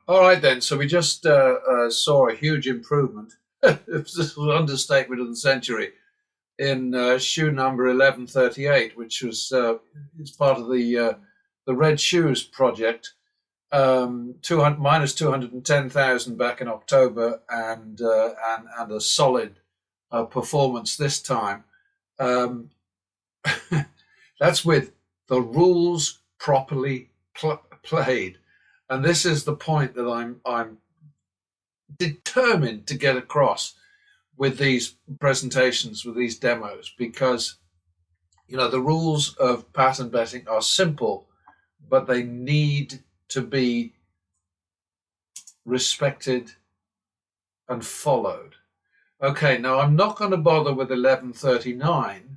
All right then. So we just saw a huge improvement. This was an understatement of the century in shoe number 1138, which was is part of the Red Shoes project. 200 minus 210,000 back in October, and a solid performance this time. Um, that's with the rules properly played, and this is the point that I'm determined to get across with these presentations, with these demos, because the rules of pattern betting are simple, but they need to be respected and followed. Okay, now I'm not going to bother with 1139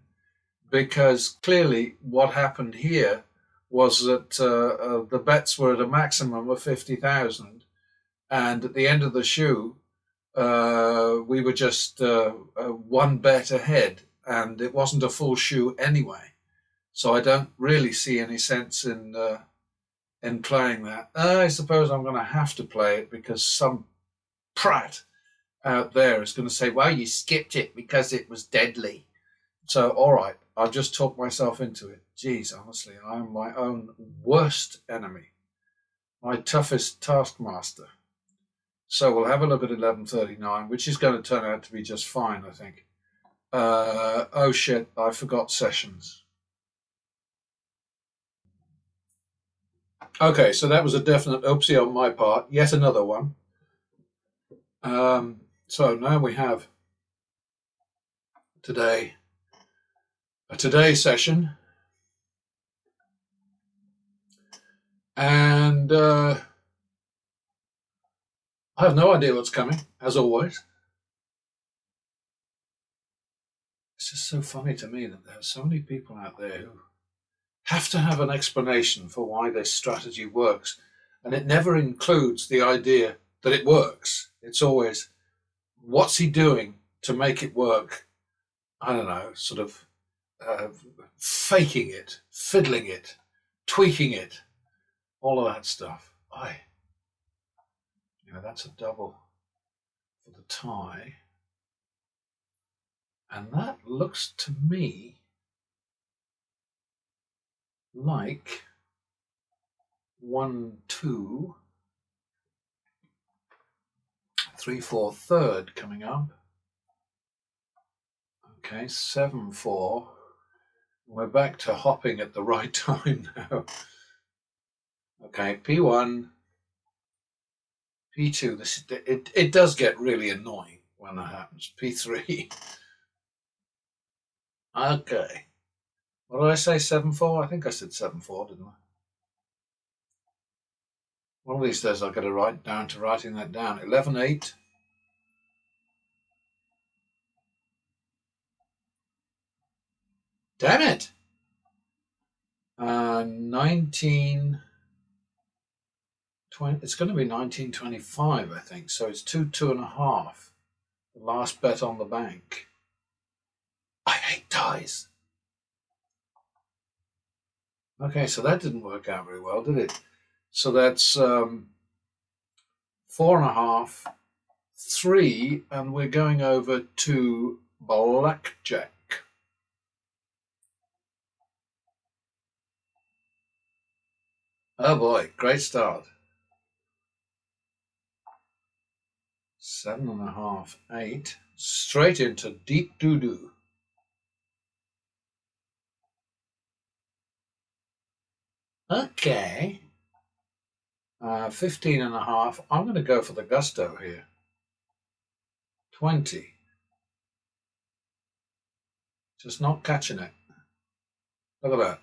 because clearly what happened here was that the bets were at a maximum of 50,000, and at the end of the shoe, we were just one bet ahead, and it wasn't a full shoe anyway. So I don't really see any sense in playing that. I suppose I'm going to have to play it because some prat out there is going to say, "Well, you skipped it because it was deadly." So, all right, I've just talked myself into it. Geez, honestly, I am my own worst enemy, my toughest taskmaster. So we'll have a look at 1139, which is going to turn out to be just fine, I think. Oh shit, I forgot sessions. Okay, so that was a definite oopsie on my part. Yet another one. So now we have today a today session, and I have no idea what's coming, as always. It's just so funny to me that there are so many people out there who have to have an explanation for why this strategy works, and it never includes the idea that it works. It's always, what's he doing to make it work? I don't know, sort of uh, faking it, fiddling it, tweaking it, all of that stuff. That's a double for the tie. And that looks to me like 1, 2, 3, 4, third coming up. Okay, 7, 4. We're back to hopping at the right time now. Okay, P1, P2. It does get really annoying when that happens. P3. Okay. What did I say? 7, 4? I think I said 7, 4, didn't I? One of these days I'll get it right down to writing that down. 11, 8. Damn it! 19, 20. It's going to be 1925, I think. So it's 2, 2.5. The last bet on the bank. I hate ties. Okay, so that didn't work out very well, did it? So that's 4.5, 3, and we're going over to blackjack. Oh boy, great start. 7.5, 8, straight into deep doo-doo. Okay. 15.5. I'm going to go for the gusto here. 20. Just not catching it. Look at that.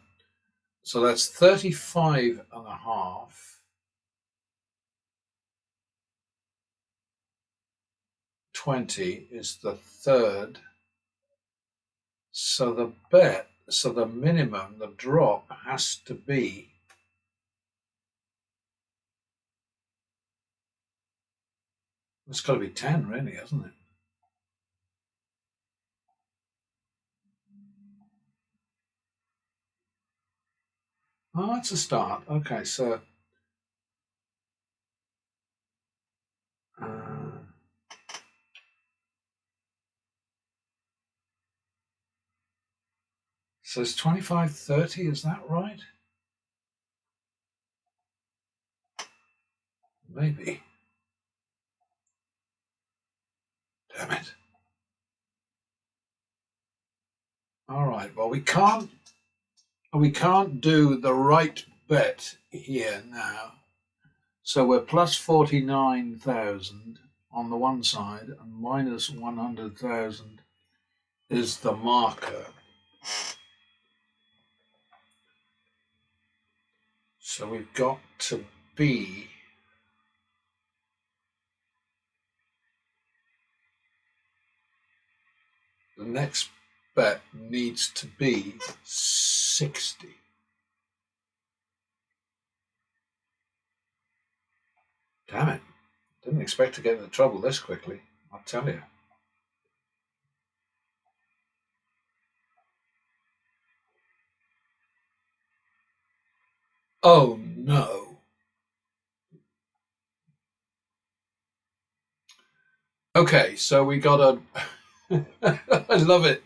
So that's 35.5. 20 is the third. So the minimum, the drop has to be it's got to be 10, really, hasn't it? Oh, that's a start. Okay, so So it's 25.30, is that right? Maybe. Damn it. All right, well, we can't do the right bet here now. So we're plus 49,000 on the one side and minus 100,000 is the marker. So we've got to be the next bet needs to be 60. Damn it. Didn't expect to get into trouble this quickly, I'll tell you. Oh no. Okay, so we got a I love it.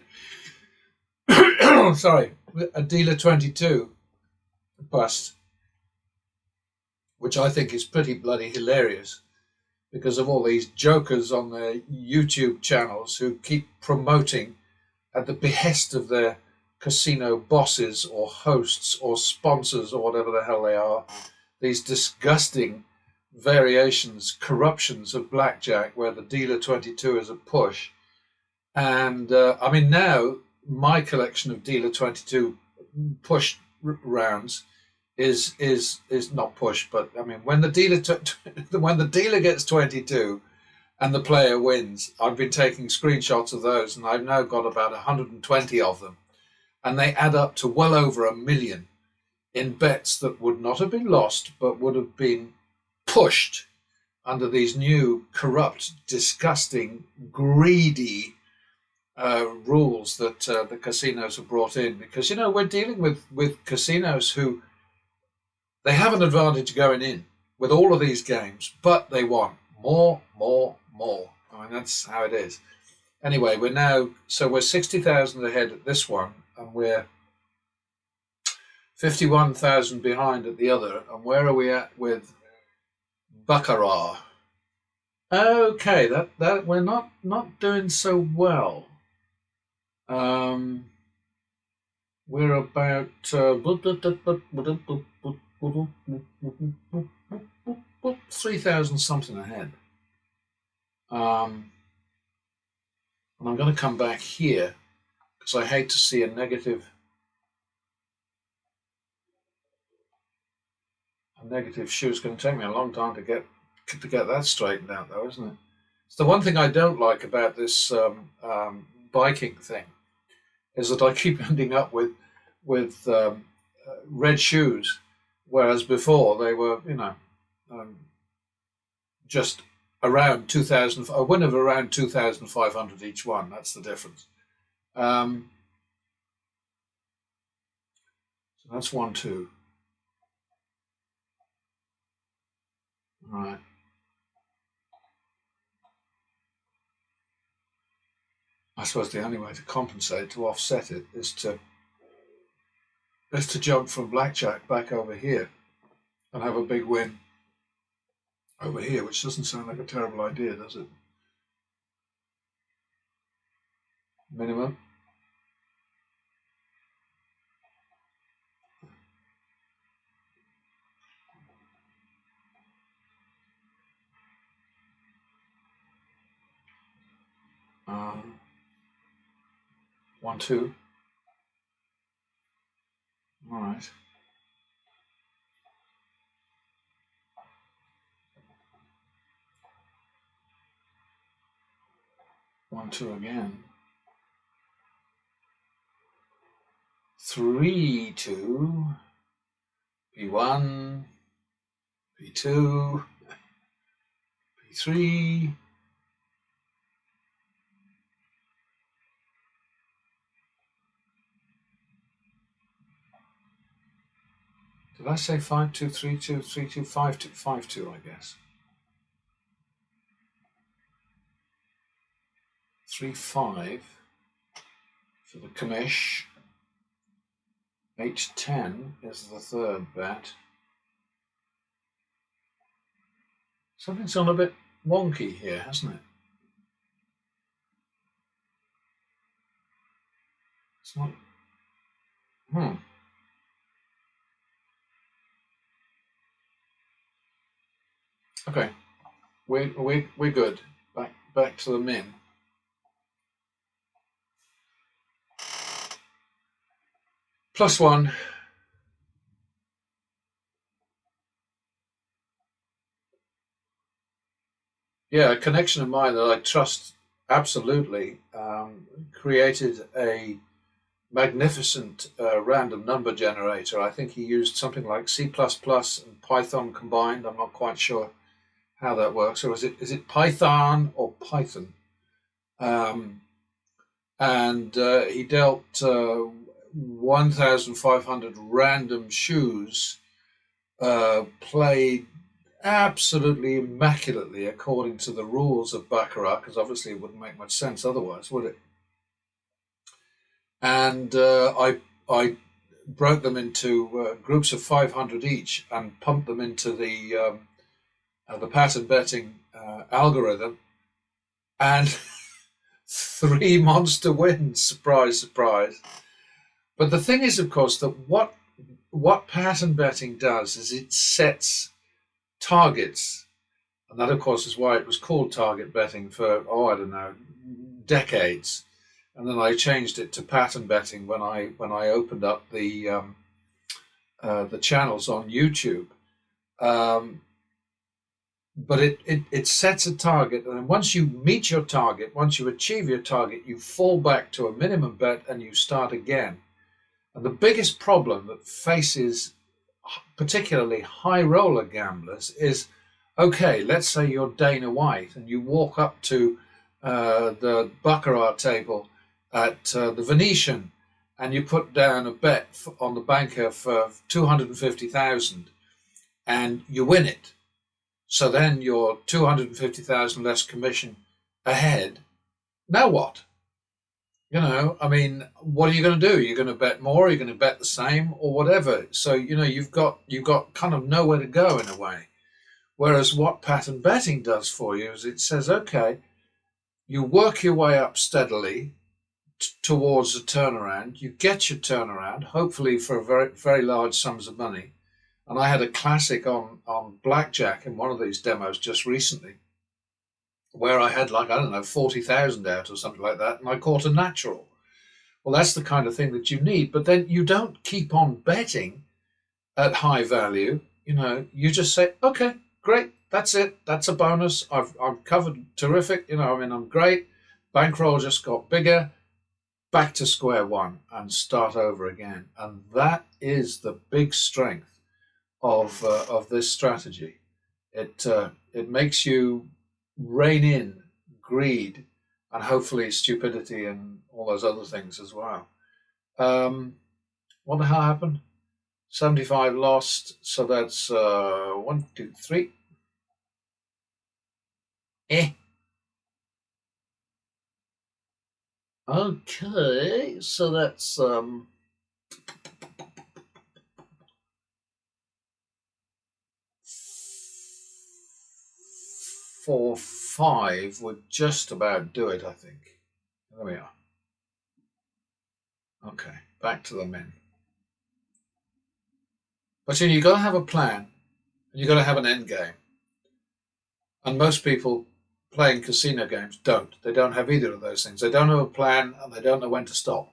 Sorry, a dealer 22 bust, which I think is pretty bloody hilarious because of all these jokers on their YouTube channels who keep promoting at the behest of their casino bosses or hosts or sponsors or whatever the hell they are, these disgusting variations, corruptions of blackjack where the dealer 22 is a push. And I mean, now my collection of dealer 22 push rounds is not push, but I mean, when the dealer gets 22 and the player wins, I've been taking screenshots of those, and I've now got about 120 of them, and they add up to well over $1 million in bets that would not have been lost, but would have been pushed under these new corrupt, disgusting, greedy rules that the casinos have brought in. Because, you know, we're dealing with casinos who, they have an advantage going in with all of these games, but they want more. I mean, that's how it is. Anyway, we're 60,000 ahead at this one, and we're 51,000 behind at the other. And where are we at with Baccarat? Okay, that we're not doing so well. We're about 3,000 something ahead. And I'm going to come back here because I hate to see a negative shoe. It's going to take me a long time to get that straightened out, though, isn't it? It's the one thing I don't like about this biking thing is that I keep ending up with red shoes, whereas before they were, just around 2,000, a win of around 2,500 each one. That's the difference. So that's 1-2. All right. I suppose the only way to compensate, to offset it, is to jump from blackjack back over here and have a big win over here, which doesn't sound like a terrible idea, does it? Minimum. Um, 1-2. All right. 1-2 again. 3-2. P1. P2. P3. Did I say 5-2, 3-2, 3-2, 5-2, 5-2, I guess. 3-5 for the commish. H10 is the third bet. Something's gone a bit wonky here, hasn't it? It's not. Okay, we're good. Back to the min. +1. Yeah, a connection of mine that I trust absolutely created a magnificent random number generator. I think he used something like C++ and Python combined. I'm not quite sure how that works. Or is it Python or Python? And he dealt 1,500 random shoes, played absolutely immaculately according to the rules of Baccarat, because obviously it wouldn't make much sense otherwise, would it? And I broke them into groups of 500 each and pumped them into the pattern betting algorithm, and 3 monster wins. Surprise, surprise. But the thing is, of course, that what pattern betting does is it sets targets. And that, of course, is why it was called target betting for, I don't know, decades. And then I changed it to pattern betting when I opened up the channels on YouTube. But it sets a target, and once you meet your target, once you achieve your target, you fall back to a minimum bet and you start again. And the biggest problem that faces particularly high roller gamblers is, okay, let's say you're Dana White and you walk up to the Baccarat table at the Venetian and you put down a bet on the banker for 250,000 and you win it. So then you're 250,000 less commission ahead. Now what? I mean, what are you going to do? You're going to bet more, you're going to bet the same, or whatever. So, you've got kind of nowhere to go in a way. Whereas what pattern betting does for you is it says, okay, you work your way up steadily towards a turnaround. You get your turnaround, hopefully for very, very large sums of money. And I had a classic on blackjack in one of these demos just recently, where I had, like, I don't know, 40,000 out or something like that, and I caught a natural. Well, that's the kind of thing that you need. But then you don't keep on betting at high value. You just say, okay, great, that's it. That's a bonus. I've covered terrific. I'm great. Bankroll just got bigger. Back to square one and start over again. And that is the big strength of this strategy. It makes you rein in greed and hopefully stupidity and all those other things as well. What the hell happened? 75 lost, so that's 1, 2, 3. Okay, so that's 4, 5 would just about do it, I think. There we are. Okay, back to the men. But you've got to have a plan, and you've got to have an end game. And most people playing casino games don't. They don't have either of those things. They don't have a plan, and they don't know when to stop.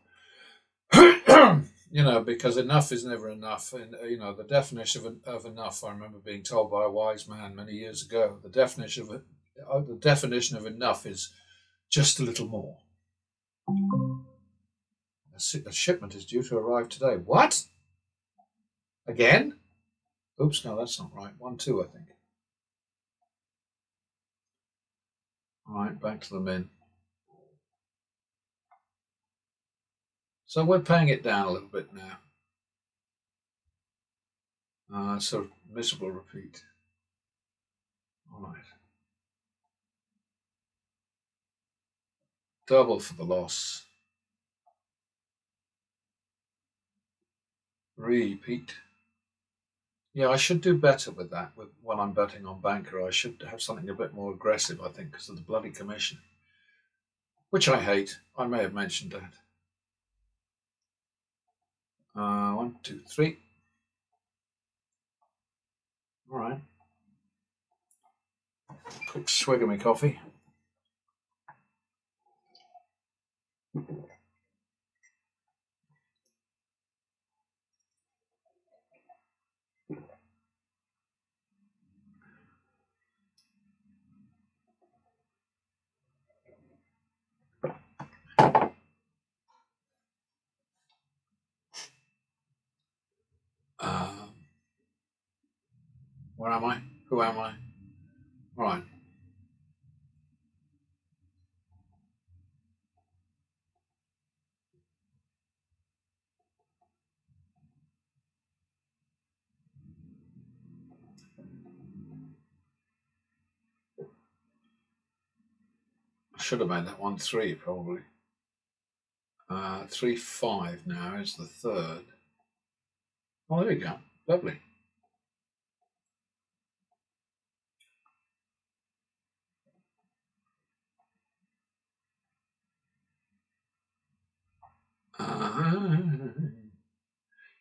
Because enough is never enough. And the definition of enough, I remember being told by a wise man many years ago. The definition of enough is just a little more. A shipment is due to arrive today. What? Again? Oops, no, that's not right. 1, 2, I think. All right, back to the min. So we're paying it down a little bit now. So miserable repeat. All right. Double for the loss. Repeat. Yeah, I should do better with that. When I'm betting on banker, I should have something a bit more aggressive, I think, because of the bloody commission, which I hate. I may have mentioned that. 1, 2, 3. All right. Quick swig of my coffee. Um, where am I? Who am I? All right. I should have made that 1, 3 probably. 3, 5 now is the third. Oh, there we go. Lovely.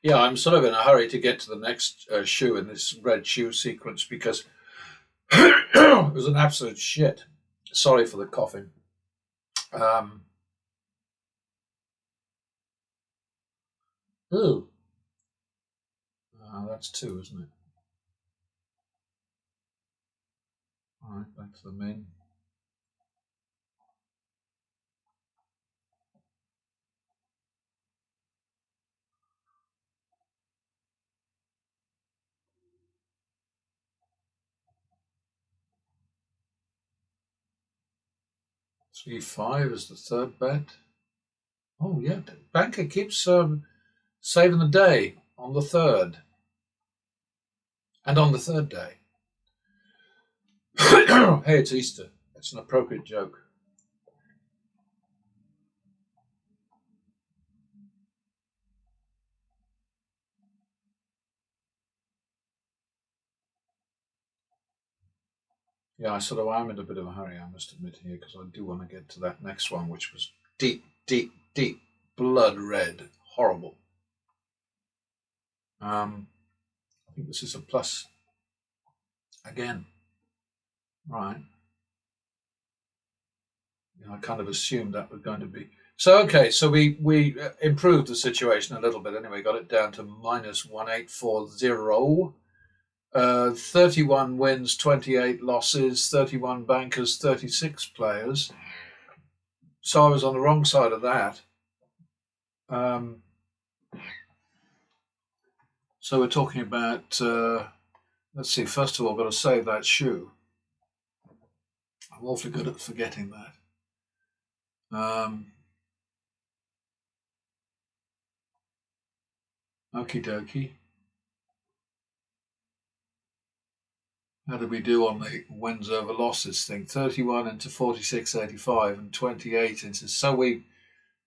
Yeah, I'm sort of in a hurry to get to the next shoe in this red shoe sequence because it was an absolute shit. Sorry for the coughing. Ooh. That's 2, isn't it? All right, back to the main. Three, 5 is the third bet. Oh, yeah. Banker keeps saving the day on the third. And on the third day. Hey, it's Easter. It's an appropriate joke. Yeah, I sort of am in a bit of a hurry, I must admit here, because I do want to get to that next one, which was deep, deep, deep, blood red, horrible. I think this is a plus again. Right. I kind of assumed that was going to be. So, okay, so we improved the situation a little bit anyway, got it down to minus 1840. 31 wins, 28 losses, 31 bankers, 36 players. So I was on the wrong side of that. So we're talking about, let's see, first of all, I've got to save that shoe. I'm awfully good at forgetting that. Okie dokie. How did we do on the wins over losses thing? 31 into 46.85 and 28 into. So we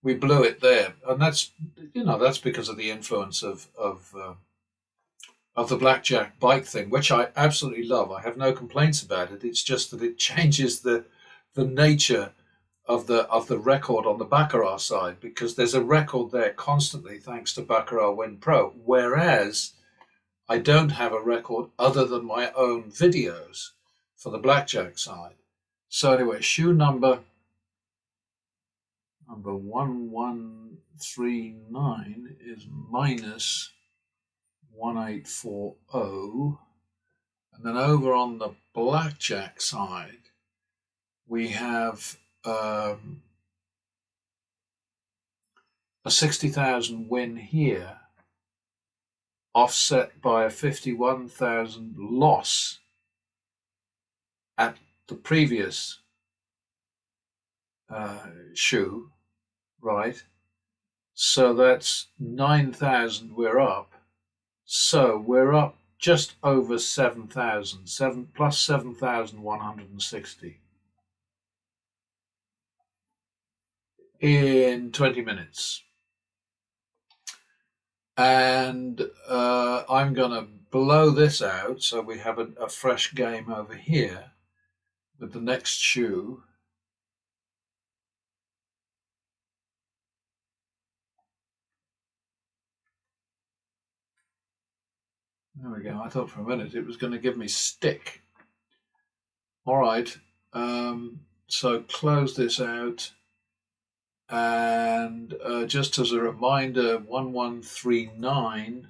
blew it there, and that's because of the influence of the blackjack bike thing, which I absolutely love. I have no complaints about it. It's just that it changes the nature of the record on the baccarat side, because there's a record there constantly thanks to Baccarat Win Pro, whereas I don't have a record other than my own videos for the blackjack side. So anyway, shoe number 1139 is minus 1840. And then over on the blackjack side, we have a 60,000 win here, offset by a 51,000 loss at the previous shoe, right? So that's 9,000 we're up. So we're up just over 7,000, plus 7,160 in 20 minutes. And I'm going to blow this out so we have a fresh game over here with the next shoe. There we go. I thought for a minute it was going to give me stick. All right. So close this out. And just as a reminder, 1139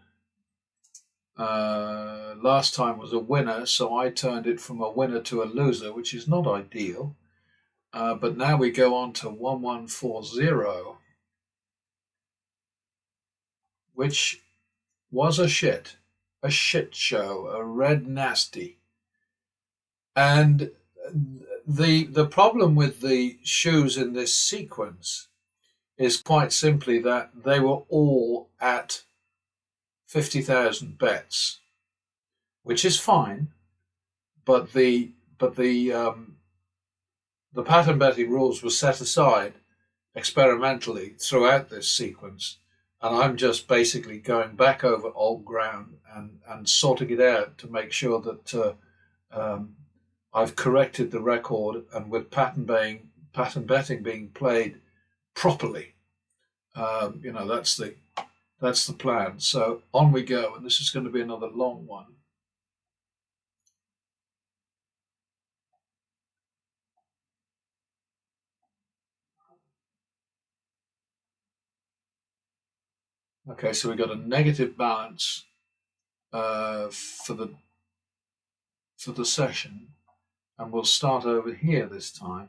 last time was a winner, so I turned it from a winner to a loser, which is not ideal. But now we go on to 1140, which was a shit show, a red nasty. And the problem with the shoes in this sequence is quite simply that they were all at 50,000 bets, which is fine, but the pattern betting rules were set aside experimentally throughout this sequence, and I'm just basically going back over old ground and sorting it out to make sure that I've corrected the record, and with pattern betting being played properly, that's the plan. So on we go, and this is going to be another long one. Okay, so we got a negative balance for the session, and we'll start over here this time.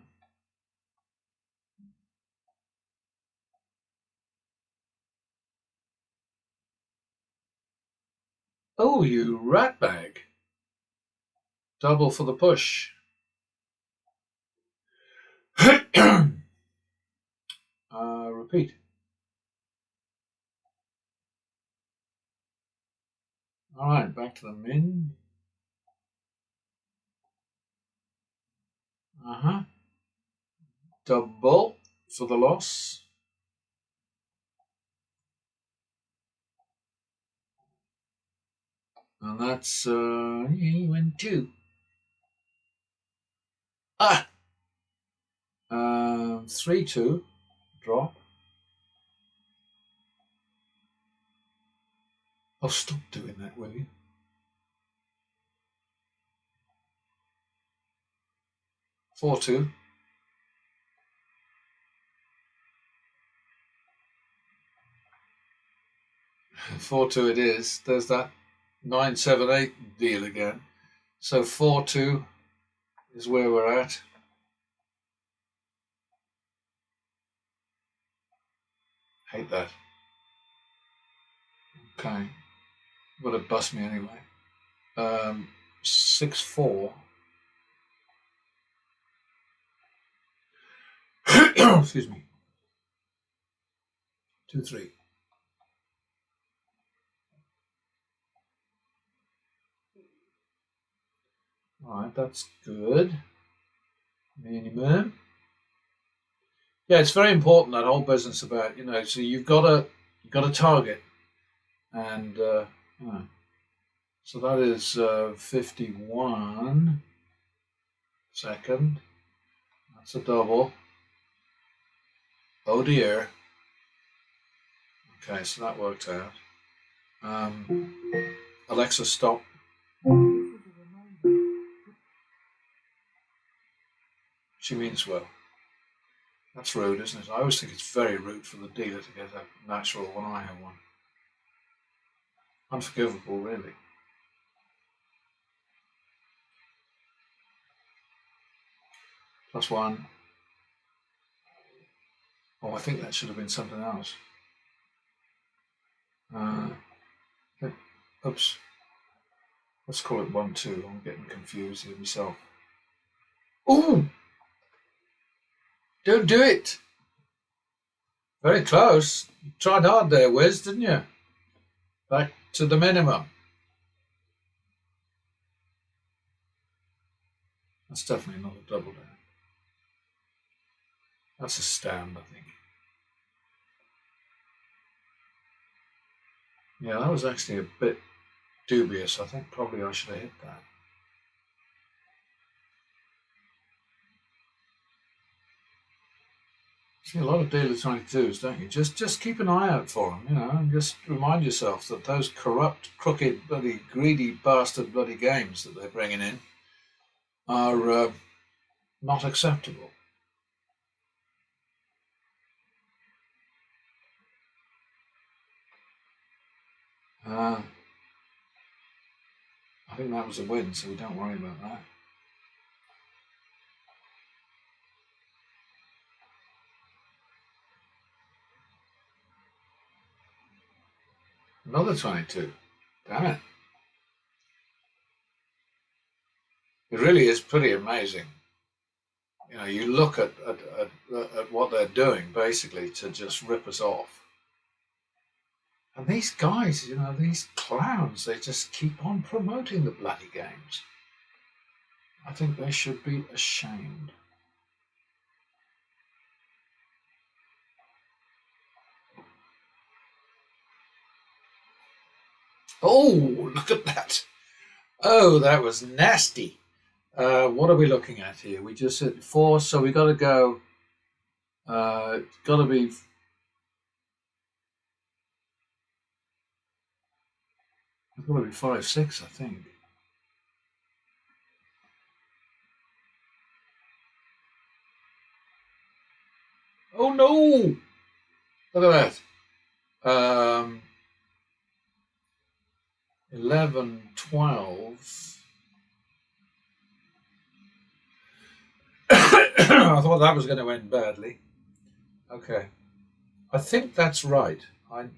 Oh, you ratbag! Double for the push. Repeat. All right, back to the min. Double for the loss. And that's he went 2. 3-2 drop. Oh, stop doing that, will you? 4-2. 4-2 it is. There's that 9-7-8 deal again. So 4-2 is where we're at. Hate that. Okay. Would have bust me anyway. 6-4. Excuse me. 2-3. All right, that's good. Minimum. Yeah, it's very important, that whole business about, so you've got a target, and so that is 51 second. That's a double. Oh dear. Okay, so that worked out. Alexa, stop. She means well. That's rude, isn't it? I always think it's very rude for the dealer to get a natural when I have one. Unforgivable, really. +1. Oh, I think that should have been something else. Oops. Let's call it 1-2. I'm getting confused here myself. Ooh! Don't do it! Very close. You tried hard there, Wiz, didn't you? Back to the minimum. That's definitely not a double down. That's a stand, I think. Yeah, that was actually a bit dubious. I think probably I should have hit that. See a lot of dealer 22s, don't you? Just keep an eye out for them, and just remind yourself that those corrupt, crooked, bloody, greedy bastard bloody games that they're bringing in are not acceptable. I think that was a win, so we don't worry about that. Another 22. Damn it. It really is pretty amazing. You look at what they're doing basically to just rip us off. And these guys, these clowns, they just keep on promoting the bloody games. I think they should be ashamed. Oh, look at that. Oh, that was nasty. What are we looking at here? We just hit 4, so we got to go. It's got to be. It's got to be 5-6, I think. Oh no! Look at that. 11, 12. I thought that was going to end badly. Okay. I think that's right. Well,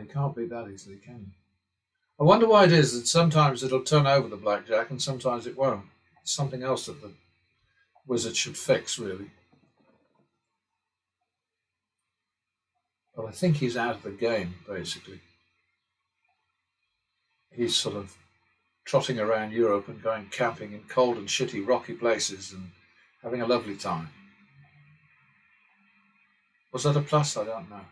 you can't beat that easily, can you? I wonder why it is that sometimes it'll turn over the blackjack and sometimes it won't. It's something else that the wizard should fix, really. But I think he's out of the game, basically. He's sort of trotting around Europe and going camping in cold and shitty rocky places and having a lovely time. Was that a plus? I don't know.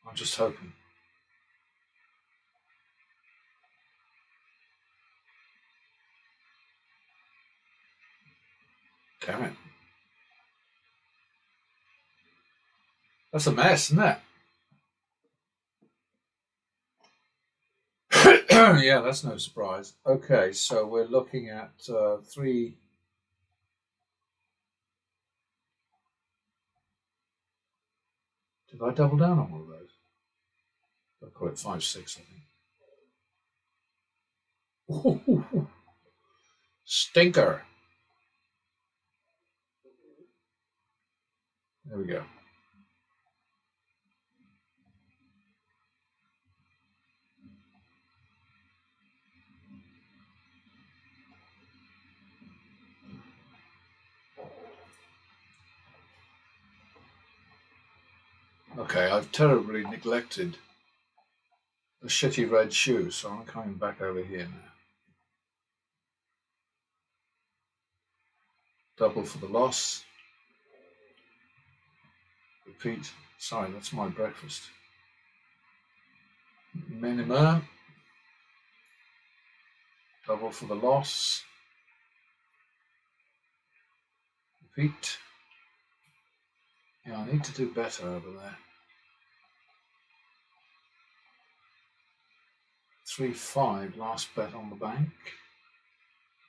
I'm just hoping. Damn it. That's a mess, isn't it? Yeah, that's no surprise. Okay, so we're looking at 3. Did I double down on one of those? I'll call it 5-6, I think. Ooh, stinker. There we go. Okay, I've terribly neglected the shitty red shoe, so I'm coming back over here now. Double for the loss. Repeat. Sorry, that's my breakfast. Minimum. Double for the loss. Repeat. Yeah, I need to do better over there. 3-5, last bet on the bank.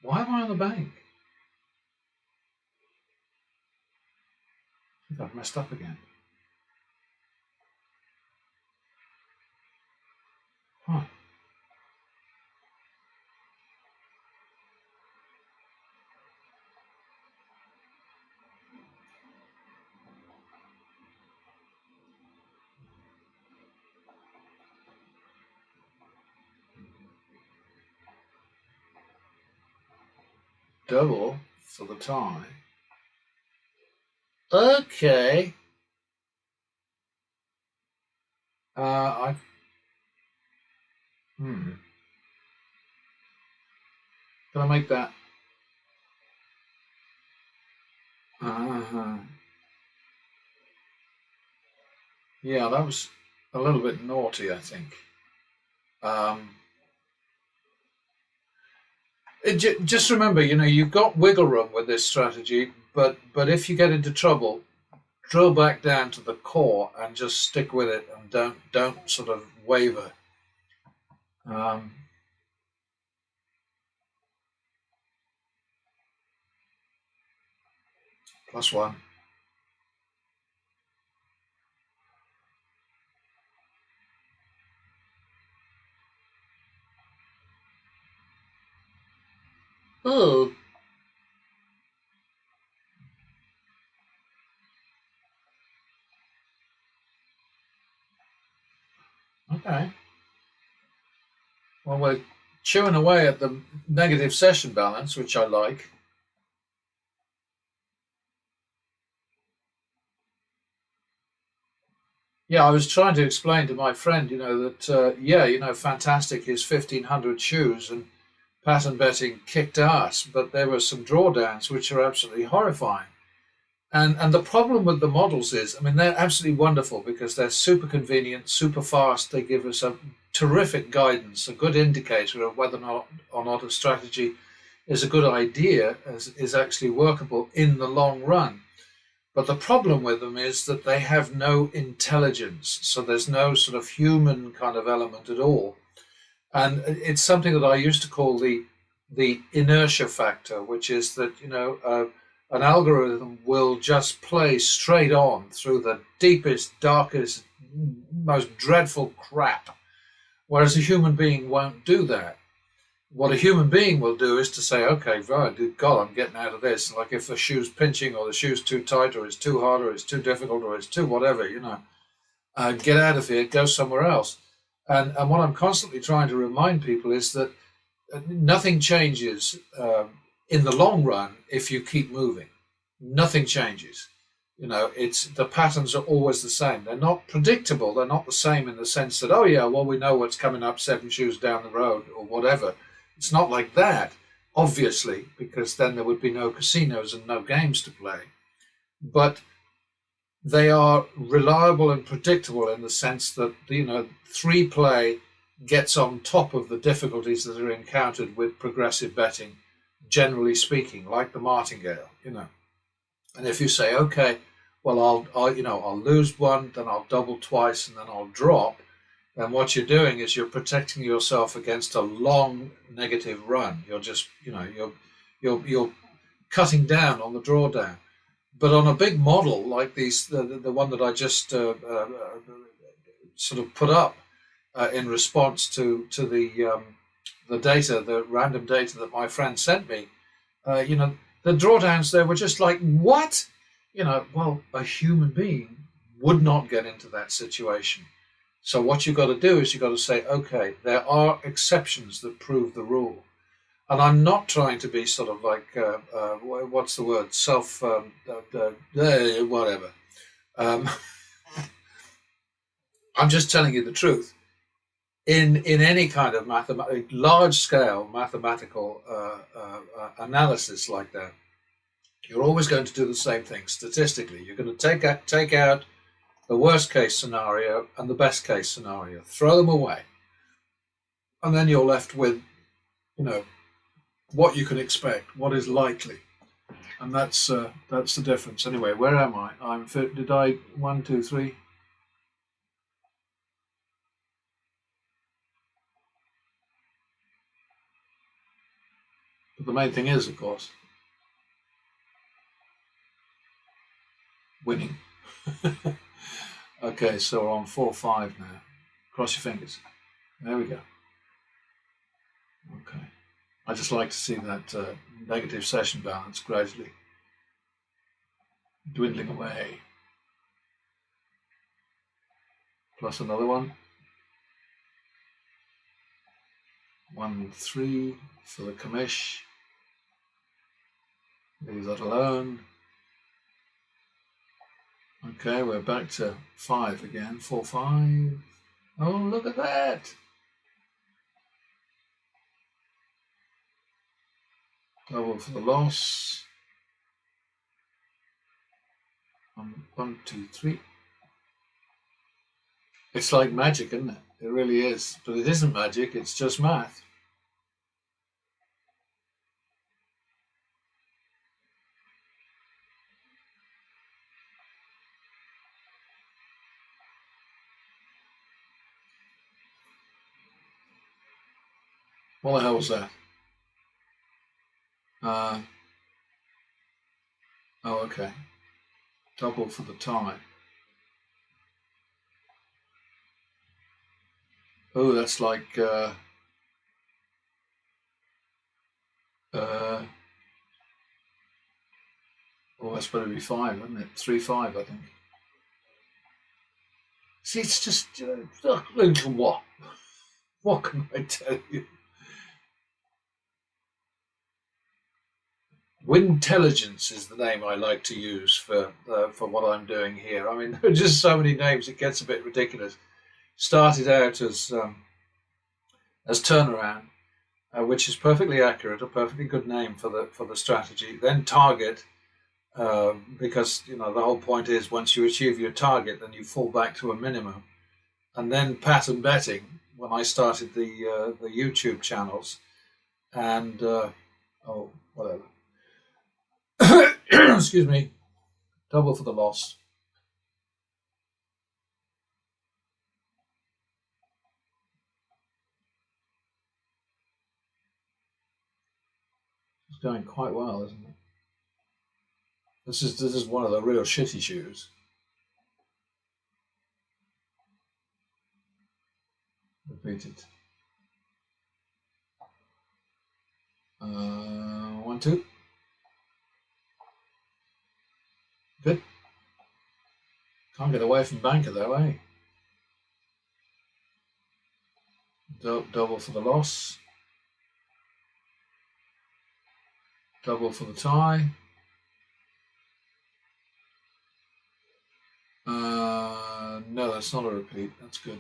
Why am I on the bank? I think I've messed up again. Huh. Double for the tie. Okay. I. Can I make that? Uh-huh. Yeah, that was a little bit naughty, I think. Um, just remember, you've got wiggle room with this strategy, but if you get into trouble, drill back down to the core and just stick with it, and don't sort of waver. Um, +1. Oh, okay. Well, we're chewing away at the negative session balance, which I like. Yeah, I was trying to explain to my friend, that yeah, fantastic his 1,500 shoes and pattern betting kicked ass, but there were some drawdowns which are absolutely horrifying. And the problem with the models is, I mean, they're absolutely wonderful because they're super convenient, super fast. They give us a terrific guidance, a good indicator of whether or not a strategy is a good idea, is actually workable in the long run. But the problem with them is that they have no intelligence. So there's no sort of human kind of element at all. And it's something that I used to call the inertia factor, which is that, an algorithm will just play straight on through the deepest, darkest, most dreadful crap, whereas a human being won't do that. What a human being will do is to say, okay, right, God, I'm getting out of this. Like if the shoe's pinching or the shoe's too tight or it's too hard or it's too difficult or it's too whatever, get out of here, go somewhere else. And what I'm constantly trying to remind people is that nothing changes in the long run if you keep moving. Nothing changes. It's the patterns are always the same. They're not predictable. They're not the same in the sense that, oh yeah, well, we know what's coming up 7 shoes down the road or whatever. It's not like that, obviously, because then there would be no casinos and no games to play. But they are reliable and predictable in the sense that, 3 play gets on top of the difficulties that are encountered with progressive betting, generally speaking, like the martingale. And if you say, okay, well, I'll lose one, then I'll double twice, and then I'll drop, then what you're doing is you're protecting yourself against a long negative run. You're just, you're cutting down on the drawdown. But on a big model like the one that I just sort of put up in response to the data, the random data that my friend sent me, the drawdowns there were just like, what? Well, a human being would not get into that situation. So what you've got to do is you've got to say, okay, there are exceptions that prove the rule. And I'm not trying to be sort of like, what's the word, whatever. Um, I'm just telling you the truth. In any kind of large scale mathematical analysis like that, you're always going to do the same thing statistically. You're going to take out the worst case scenario and the best case scenario, throw them away, and then you're left with, what you can expect, what is likely, and that's the difference. Anyway, where am I? Did I 1, 2, 3? But the main thing is, of course, winning. Okay, so we're on 4-5 now. Cross your fingers. There we go. Okay. I just like to see that negative session balance gradually dwindling away. Plus another one. 1-3 for the commish. Leave that alone. Okay, we're back to 5 again. 4-5. Oh, look at that. Double for the loss. 1, 2, 3. It's like magic, isn't it? It really is. But it isn't magic, it's just math. What the hell was that? Uh, oh, okay. Double for the tie. Oh, that's like, uh, oh, that's better be five, isn't it? 3-5, I think. See, it's just, what? What can I tell you? Wintelligence is the name I like to use for what I'm doing here. I mean, there are just so many names; it gets a bit ridiculous. Started out as turnaround, which is perfectly accurate, a perfectly good name for the strategy. Then target, because the whole point is once you achieve your target, then you fall back to a minimum. And then pattern betting. When I started the YouTube channels, and oh whatever, excuse me, double for the loss. It's going quite well, isn't it? This is one of the real shitty shoes. Repeat it. 1-2. Good. Can't get away from banker though, eh? Double for the loss. Double for the tie. No, that's not a repeat. That's good.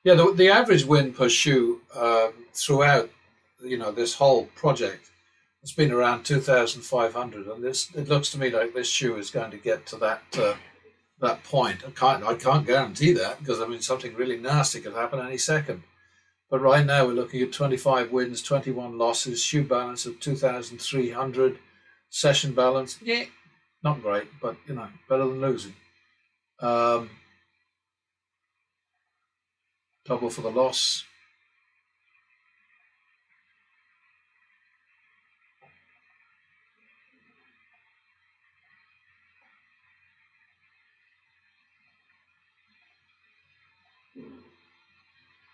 Yeah, the average win per shoe throughout, this whole project has been around 2,500, and it looks to me like this shoe is going to get to that point. I can't guarantee that because I mean something really nasty could happen any second. But right now we're looking at 25 wins, 21 losses, shoe balance of 2,300, session balance, yeah, not great, but better than losing. Um, Double for the loss.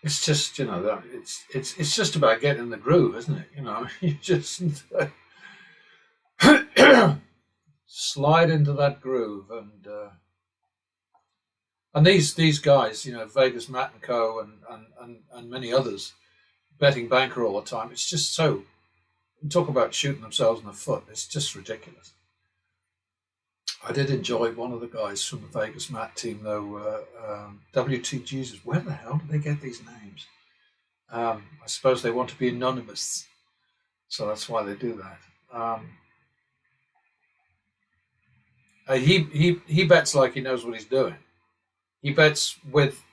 It's just that it's just about getting in the groove, isn't it? You just slide into that groove, and these guys, Vegas, Matt and Co. and many others betting banker all the time. It's just so talk about shooting themselves in the foot. It's just ridiculous. I did enjoy one of the guys from the Vegas Matt team, though. WT Jesus, where the hell do they get these names? I suppose they want to be anonymous, so that's why they do that. He bets like he knows what he's doing. He bets with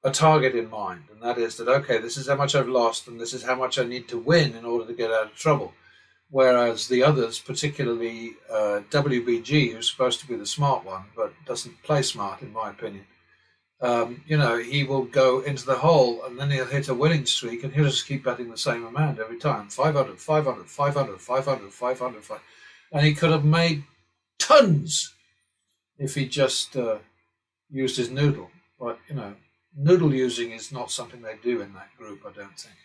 a target in mind, and that is that okay, this is how much I've lost, and this is how much I need to win in order to get out of trouble. Whereas the others, particularly WBG, who's supposed to be the smart one, but doesn't play smart, in my opinion, he will go into the hole and then he'll hit a winning streak and he'll just keep betting the same amount every time 500, 500, 500, 500, 500, 500. And he could have made tons if he just used his noodle. But, noodle using is not something they do in that group, I don't think.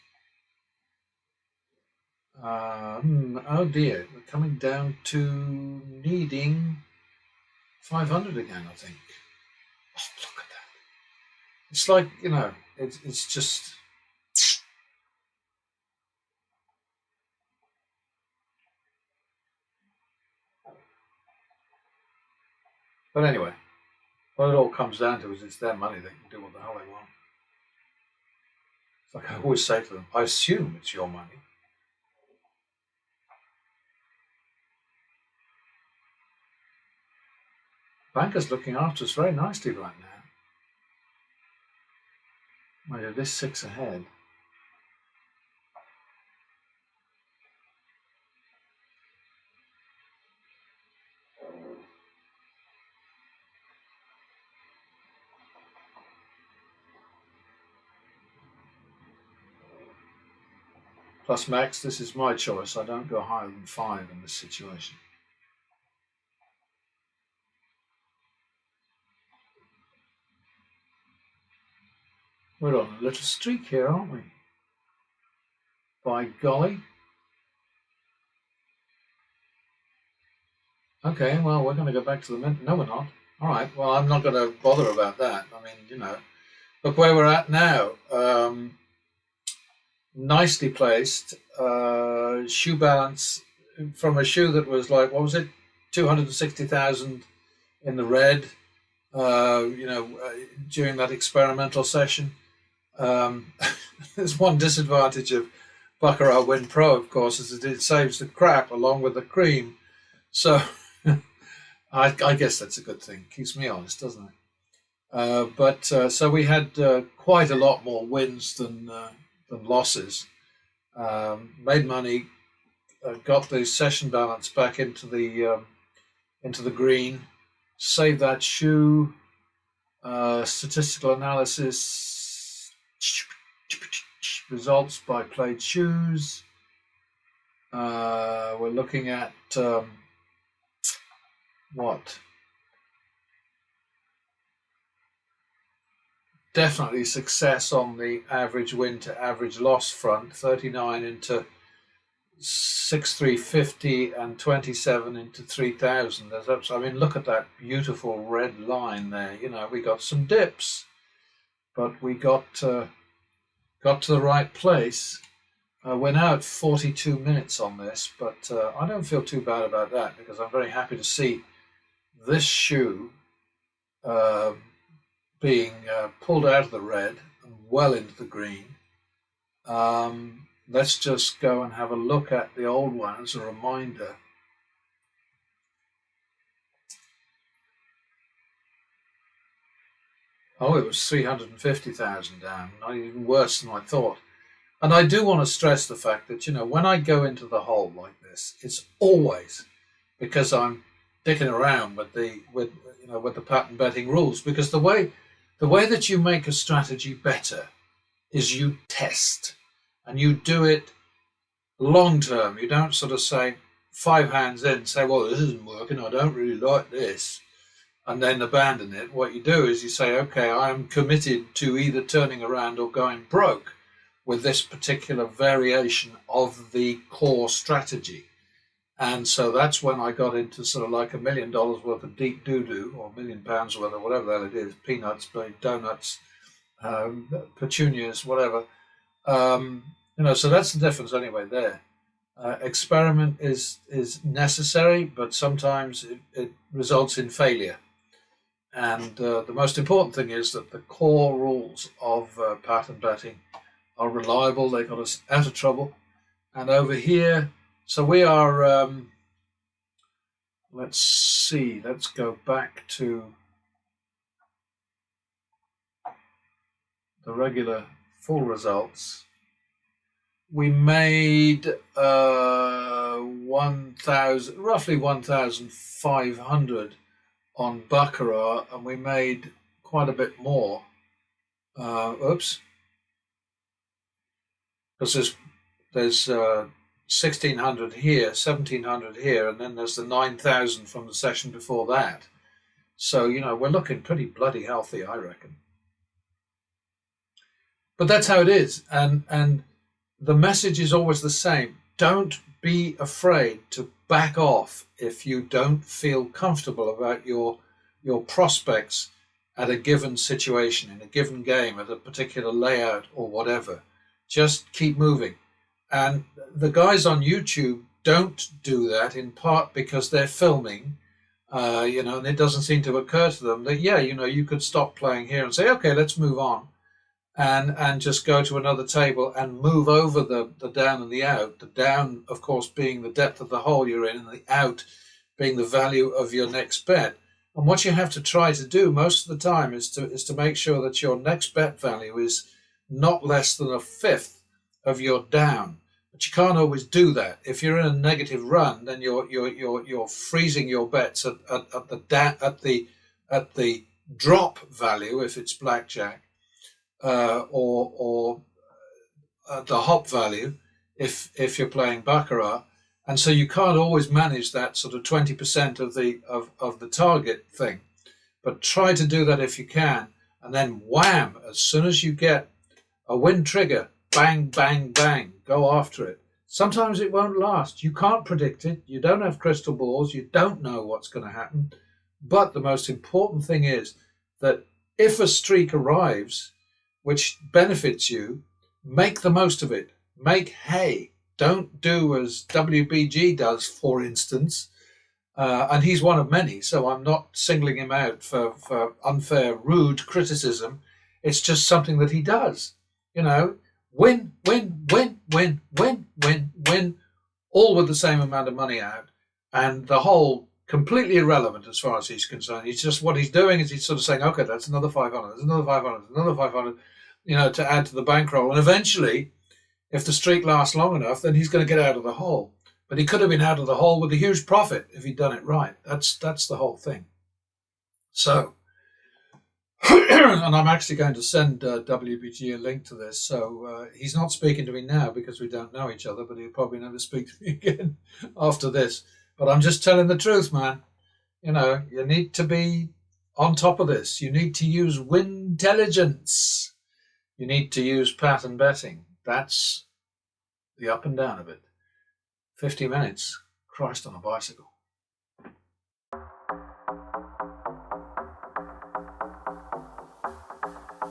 Oh dear, we're coming down to needing 500 again, I think. Oh, look at that. It's like, it's just. But anyway, what it all comes down to is it's their money. They can do what the hell they want. It's like I always say to them, I assume it's your money. Banker's looking after us very nicely right now. Well, this 6 ahead. Plus max, this is my choice. I don't go higher than 5 in this situation. We're on a little streak here, aren't we? By golly. Okay, well, we're going to go back to the mint. No, we're not. All right, well, I'm not going to bother about that. I mean, you know, look where we're at now. Nicely placed. Shoe balance from a shoe that was like, what was it? 260,000 in the red, during that experimental session. There's one disadvantage of Baccarat Win Pro, of course, is that it saves the crap along with the cream. So I guess that's a good thing. Keeps me honest, doesn't it? So we had quite a lot more wins than losses. Made money, got the session balance back into the green, saved that shoe. Statistical analysis, results by played shoes. We're looking at what? Definitely success on the average win to average loss front, 39 into 6,350 and 27 into 3,000. I mean, look at that beautiful red line there. You know, we got some dips, but we got to the right place. We're now at 42 minutes on this, but I don't feel too bad about that because I'm very happy to see this shoe being pulled out of the red and well into the green. Let's just go and have a look at the old one as a reminder. Oh, it was 350,000 down, not even worse than I thought. And I do want to stress the fact that, you know, when I go into the hole like this, it's always because I'm dicking around with the pattern betting rules, because the way that you make a strategy better is you test, and you do it long term. You don't sort of say 5 hands in, say, well, this isn't working, I don't really like this, and then abandon it. What you do is you say, okay, I am committed to either turning around or going broke with this particular variation of the core strategy. And so that's when I got into sort of like $1 million worth of deep doo-doo, or £1 million worth of whatever the hell it is, peanuts, donuts, petunias, whatever. So that's the difference anyway there. Experiment is necessary, but sometimes it results in failure. And the most important thing is that the core rules of pattern betting are reliable. They got us out of trouble. And over here, so we are, let's see, let's go back to the regular full results. We made roughly 1,500 on Baccarat, and we made quite a bit more. Because there's 1,600 here, 1,700 here, and then there's the 9,000 from the session before that. So, you know, we're looking pretty bloody healthy, I reckon. But that's how it is, and the message is always the same. Don't be afraid to back off if you don't feel comfortable about your prospects at a given situation, in a given game, at a particular layout or whatever. Just keep moving. And the guys on YouTube don't do that, in part because they're filming, and it doesn't seem to occur to them that, you could stop playing here and say, okay, let's move on. And just go to another table and move over the down and the out. The down, of course, being the depth of the hole you're in, and the out being the value of your next bet. And what you have to try to do most of the time is to make sure that your next bet value is not less than a fifth of your down. But you can't always do that. If you're in a negative run, then you're freezing your bets at the drop value if it's blackjack, or the hop value if you're playing baccarat, and so you can't always manage that sort of 20% of the target thing. But try to do that if you can, and then wham! As soon as you get a win trigger, bang, bang, bang, go after it. Sometimes it won't last. You can't predict it. You don't have crystal balls. You don't know what's going to happen. But the most important thing is that if a streak arrives, which benefits you, make the most of it. Make hay. Don't do as WBJ does, for instance. And he's one of many, so I'm not singling him out for unfair, rude criticism. It's just something that he does. You know, win, win, win, win, win, win, win, all with the same amount of money out. And the whole completely irrelevant as far as he's concerned. He's just, what he's doing is he's sort of saying, okay, that's another 500, there's another 500, there's another 500, you know, to add to the bankroll. And eventually, if the streak lasts long enough, then he's going to get out of the hole. But he could have been out of the hole with a huge profit if he'd done it right. That's the whole thing. So, and I'm actually going to send WBG a link to this. So he's not speaking to me now because we don't know each other, but he'll probably never speak to me again after this. But I'm just telling the truth, man. You know, you need to be on top of this. You need to use Wintelligence. You need to use pattern betting. That's the up and down of it. 50 minutes. Christ on a bicycle.